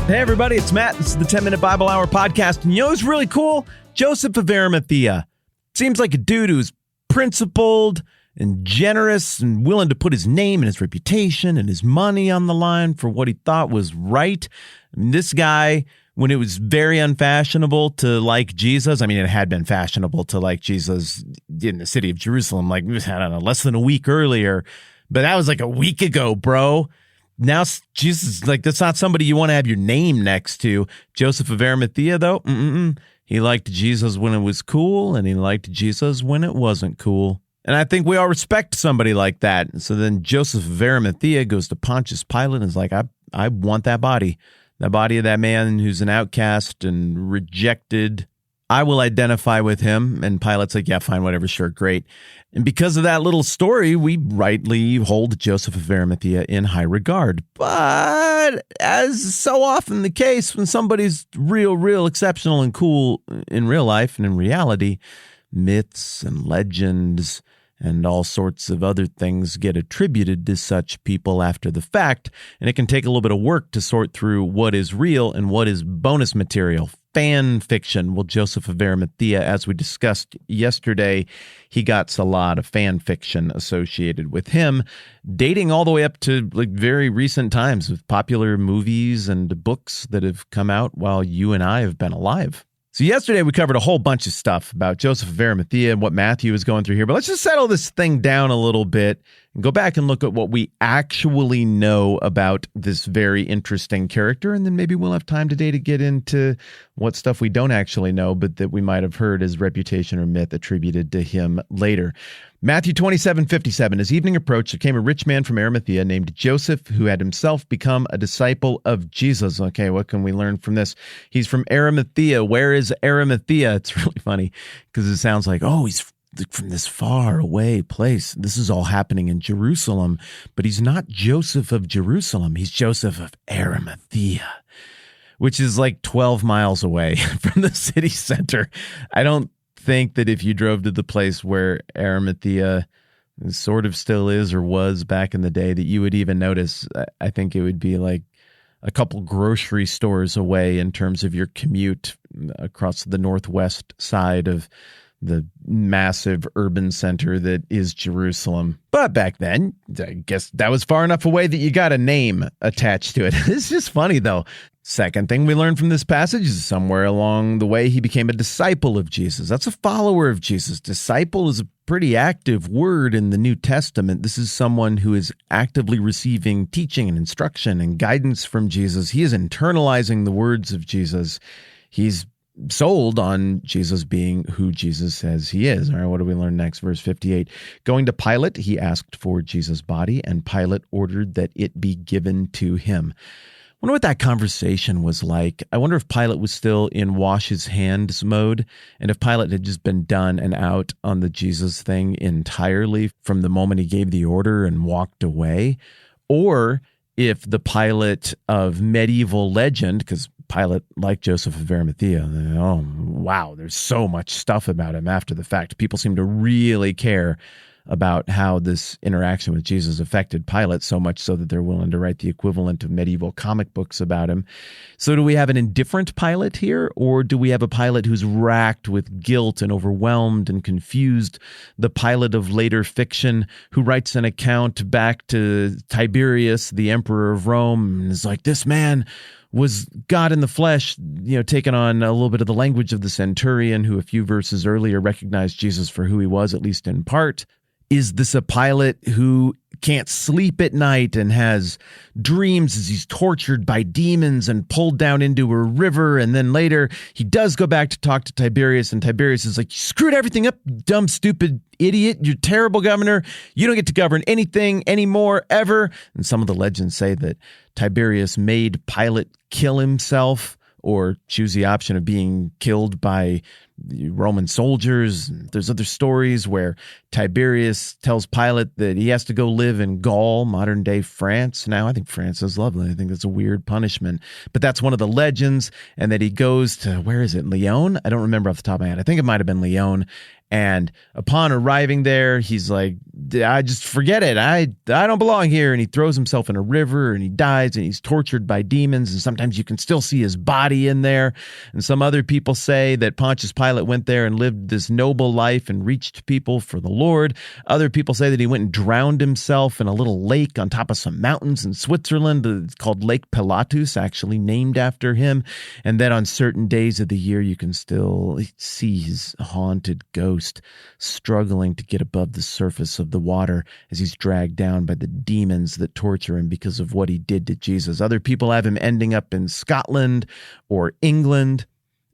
Hey, everybody, it's Matt. This is the 10-Minute Bible Hour podcast. And you know what's really cool? Joseph of Arimathea. Seems like a dude who's principled and generous and willing to put his name and his reputation and his money on the line for what he thought was right. I mean, this guy, when it was very unfashionable to like Jesus, I mean, it had been fashionable to like Jesus in the city of Jerusalem, like, I don't know, less than a week earlier. But that was like a week ago, bro. Now, Jesus, like, that's not somebody you want to have your name next to. Joseph of Arimathea, though, he liked Jesus when it was cool, and he liked Jesus when it wasn't cool. And I think we all respect somebody like that. And so then Joseph of Arimathea goes to Pontius Pilate and is like, I want that body of that man who's an outcast and rejected. I will identify with him. And Pilate's like, yeah, fine, whatever, sure, great. And because of that little story, we rightly hold Joseph of Arimathea in high regard. But as so often the case, when somebody's real exceptional and cool in real life and in reality, myths and legends and all sorts of other things get attributed to such people after the fact. And it can take a little bit of work to sort through what is real and what is bonus material. Fan fiction. Well, Joseph of Arimathea, as we discussed yesterday, he got a lot of fan fiction associated with him, dating all the way up to like very recent times with popular movies and books that have come out while you and I have been alive. So yesterday we covered a whole bunch of stuff about Joseph of Arimathea and what Matthew is going through here. But let's just settle this thing down a little bit and go back and look at what we actually know about this very interesting character. And then maybe we'll have time today to get into what stuff we don't actually know, but that we might have heard as reputation or myth attributed to him later. Matthew 27:57, as evening approached, there came a rich man from Arimathea named Joseph, who had himself become a disciple of Jesus. Okay, what can we learn from this? He's from Arimathea. Where is Arimathea? It's really funny because it sounds like, oh, he's from this far away place. This is all happening in Jerusalem, but he's not Joseph of Jerusalem. He's Joseph of Arimathea, which is like 12 miles away from the city center. I don't think that if you drove to the place where Arimathea sort of still is or was back in the day that you would even notice. I think it would be like a couple grocery stores away in terms of your commute across the northwest side of the massive urban center that is Jerusalem. But back then, I guess that was far enough away that you got a name attached to it. It's just funny, though. Second thing we learned from this passage is somewhere along the way he became a disciple of Jesus. That's a follower of Jesus. Disciple is a pretty active word in the New Testament. This is someone who is actively receiving teaching and instruction and guidance from Jesus. He is internalizing the words of Jesus. He's sold on Jesus being who Jesus says he is. All right, what do we learn next? Verse 58. Going to Pilate, he asked for Jesus' body, and Pilate ordered that it be given to him. I wonder what that conversation was like. I wonder if Pilate was still in wash his hands mode, and if Pilate had just been done and out on the Jesus thing entirely from the moment he gave the order and walked away, or if the Pilate of medieval legend, because Pilate, like Joseph of Arimathea, oh, wow, there's so much stuff about him after the fact. People seem to really care about how this interaction with Jesus affected Pilate, so much so that they're willing to write the equivalent of medieval comic books about him. So do we have an indifferent Pilate here, or do we have a Pilate who's racked with guilt and overwhelmed and confused? The Pilate of later fiction who writes an account back to Tiberius, the emperor of Rome, and is like, this man was God in the flesh, taking on a little bit of the language of the centurion who a few verses earlier recognized Jesus for who he was, at least in part. Is this a Pilate who can't sleep at night and has dreams as he's tortured by demons and pulled down into a river? And then later he does go back to talk to Tiberius, and Tiberius is like, you screwed everything up, dumb, stupid idiot. You're a terrible governor. You don't get to govern anything anymore, ever. And some of the legends say that Tiberius made Pilate kill himself or choose the option of being killed by the Roman soldiers. There's other stories where Tiberius tells Pilate that he has to go live in Gaul, modern-day France. Now, I think France is lovely. I think that's a weird punishment. But that's one of the legends, and that he goes to, where is it, Lyon? I don't remember off the top of my head. I think it might have been Lyon. And upon arriving there, he's like, I just forget it. I don't belong here. And he throws himself in a river and he dies and he's tortured by demons. And sometimes you can still see his body in there. And some other people say that Pontius Pilate went there and lived this noble life and reached people for the Lord. Other people say that he went and drowned himself in a little lake on top of some mountains in Switzerland. It's called Lake Pilatus, actually named after him. And then on certain days of the year, you can still see his haunted ghost struggling to get above the surface of the water as he's dragged down by the demons that torture him because of what he did to Jesus. Other people have him ending up in Scotland or England.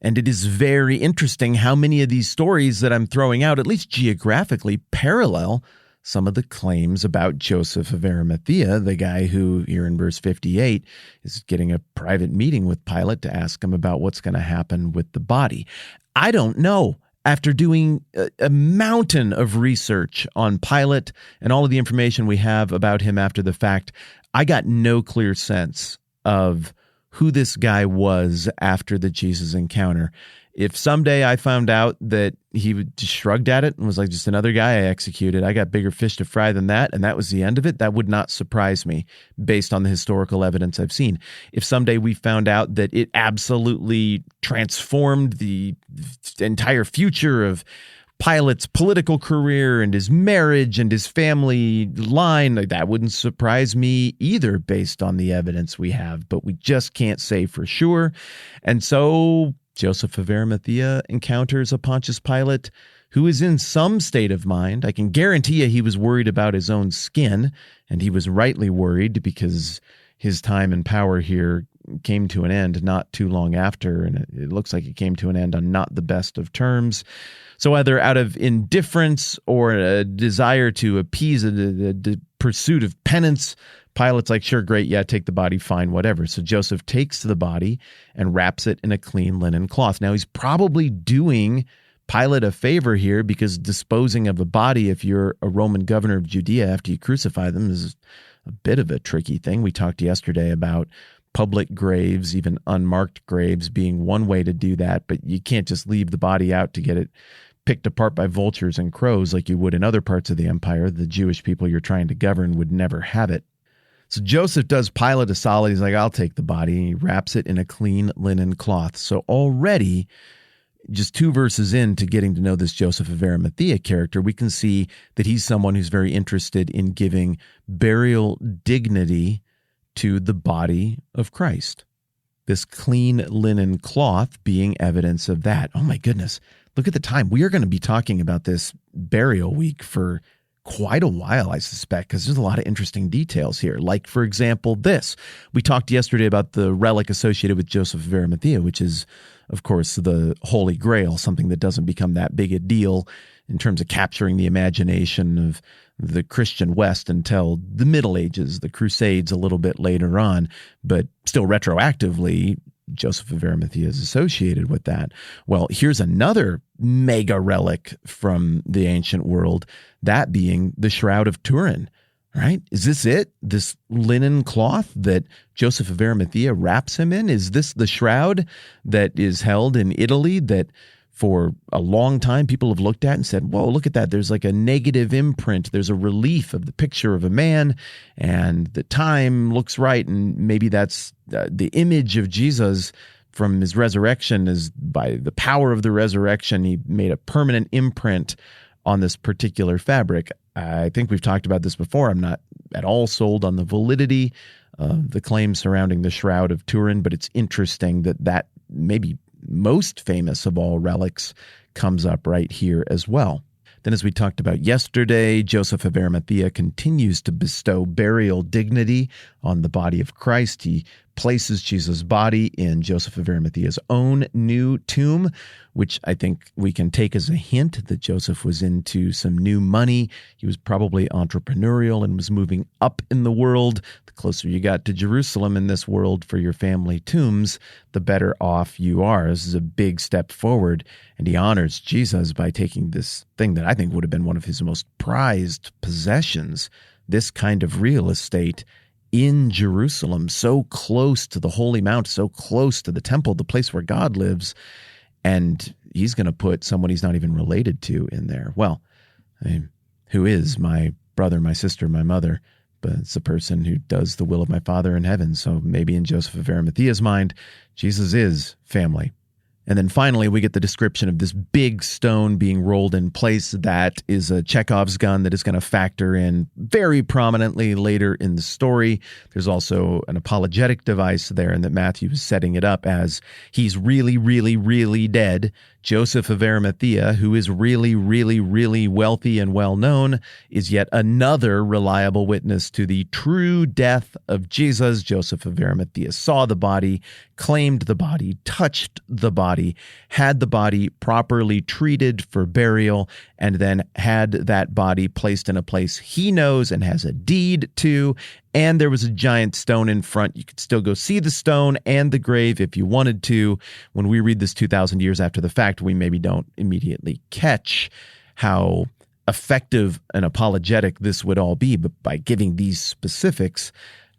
And it is very interesting how many of these stories that I'm throwing out, at least geographically, parallel some of the claims about Joseph of Arimathea, the guy who, here in verse 58, is getting a private meeting with Pilate to ask him about what's going to happen with the body. I don't know. After doing a mountain of research on Pilate and all of the information we have about him after the fact, I got no clear sense of who this guy was after the Jesus encounter. If someday I found out that he just shrugged at it and was like, just another guy I executed, I got bigger fish to fry than that, and that was the end of it, that would not surprise me based on the historical evidence I've seen. If someday we found out that it absolutely transformed the entire future of Pilate's political career and his marriage and his family line, that wouldn't surprise me either based on the evidence we have, but we just can't say for sure. And so Joseph of Arimathea encounters a Pontius Pilate who is in some state of mind. I can guarantee you he was worried about his own skin, and he was rightly worried because his time in power here came to an end not too long after, and it looks like it came to an end on not the best of terms. So either out of indifference or a desire to appease the pursuit of penance, Pilate's like, sure, great, yeah, take the body, fine, whatever. So Joseph takes the body and wraps it in a clean linen cloth. Now, he's probably doing Pilate a favor here because disposing of a body, if you're a Roman governor of Judea after you crucify them, is a bit of a tricky thing. We talked yesterday about public graves, even unmarked graves, being one way to do that, but you can't just leave the body out to get it picked apart by vultures and crows like you would in other parts of the empire. The Jewish people you're trying to govern would never have it. So Joseph does Pilate a solid. He's like, I'll take the body. And he wraps it in a clean linen cloth. So already, just 2 verses into getting to know this Joseph of Arimathea character, we can see that he's someone who's very interested in giving burial dignity to the body of Christ. This clean linen cloth being evidence of that. Oh my goodness. Look at the time. We are going to be talking about this burial week for quite a while, I suspect, because there's a lot of interesting details here. Like, for example, this. We talked yesterday about the relic associated with Joseph of Arimathea, which is, of course, the Holy Grail, something that doesn't become that big a deal in terms of capturing the imagination of the Christian West until the Middle Ages, the Crusades a little bit later on, but still retroactively, Joseph of Arimathea is associated with that. Well, here's another mega relic from the ancient world, that being the Shroud of Turin, right? Is this it? This linen cloth that Joseph of Arimathea wraps him in? Is this the shroud that is held in Italy that for a long time people have looked at and said, whoa, look at that. There's like a negative imprint. There's a relief of the picture of a man and the time looks right. And maybe that's the image of Jesus from his resurrection is by the power of the resurrection. He made a permanent imprint on this particular fabric. I think we've talked about this before. I'm not at all sold on the validity of the claims surrounding the Shroud of Turin, but it's interesting that maybe most famous of all relics comes up right here as well. Then, as we talked about yesterday, Joseph of Arimathea continues to bestow burial dignity on the body of Christ. He places Jesus' body in Joseph of Arimathea's own new tomb, which I think we can take as a hint that Joseph was into some new money. He was probably entrepreneurial and was moving up in the world. The closer you got to Jerusalem in this world for your family tombs, the better off you are. This is a big step forward, and he honors Jesus by taking this thing that I think would have been one of his most prized possessions, this kind of real estate in Jerusalem, so close to the Holy Mount, so close to the temple, the place where God lives, and he's going to put someone he's not even related to in there. Well, who is my brother, my sister, my mother? But it's the person who does the will of my Father in heaven. So maybe in Joseph of Arimathea's mind, Jesus is family. And then finally, we get the description of this big stone being rolled in place. That is a Chekhov's gun that is going to factor in very prominently later in the story. There's also an apologetic device there, and that Matthew is setting it up as he's really, really, really dead. Joseph of Arimathea, who is really, really, really wealthy and well-known, is yet another reliable witness to the true death of Jesus. Joseph of Arimathea saw the body, claimed the body, touched the body, had the body properly treated for burial, and then had that body placed in a place he knows and has a deed to. And there was a giant stone in front. You could still go see the stone and the grave if you wanted to. When we read this 2,000 years after the fact, we maybe don't immediately catch how effective and apologetic this would all be. But by giving these specifics,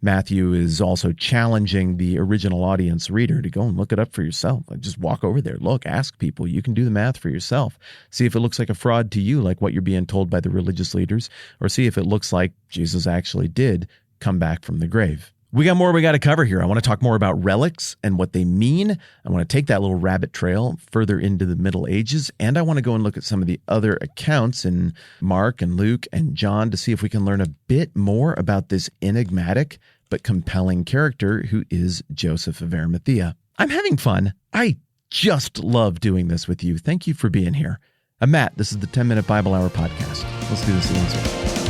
Matthew is also challenging the original audience reader to go and look it up for yourself. Just walk over there, look, ask people. You can do the math for yourself. See if it looks like a fraud to you, like what you're being told by the religious leaders, or see if it looks like Jesus actually did come back from the grave. We got more we got to cover here. I want to talk more about relics and what they mean. I want to take that little rabbit trail further into the Middle Ages, and I want to go and look at some of the other accounts in Mark and Luke and John to see if we can learn a bit more about this enigmatic but compelling character who is Joseph of Arimathea. I'm having fun. I just love doing this with you. Thank you for being here. I'm Matt. This is the 10-Minute Bible Hour Podcast. Let's do this again soon.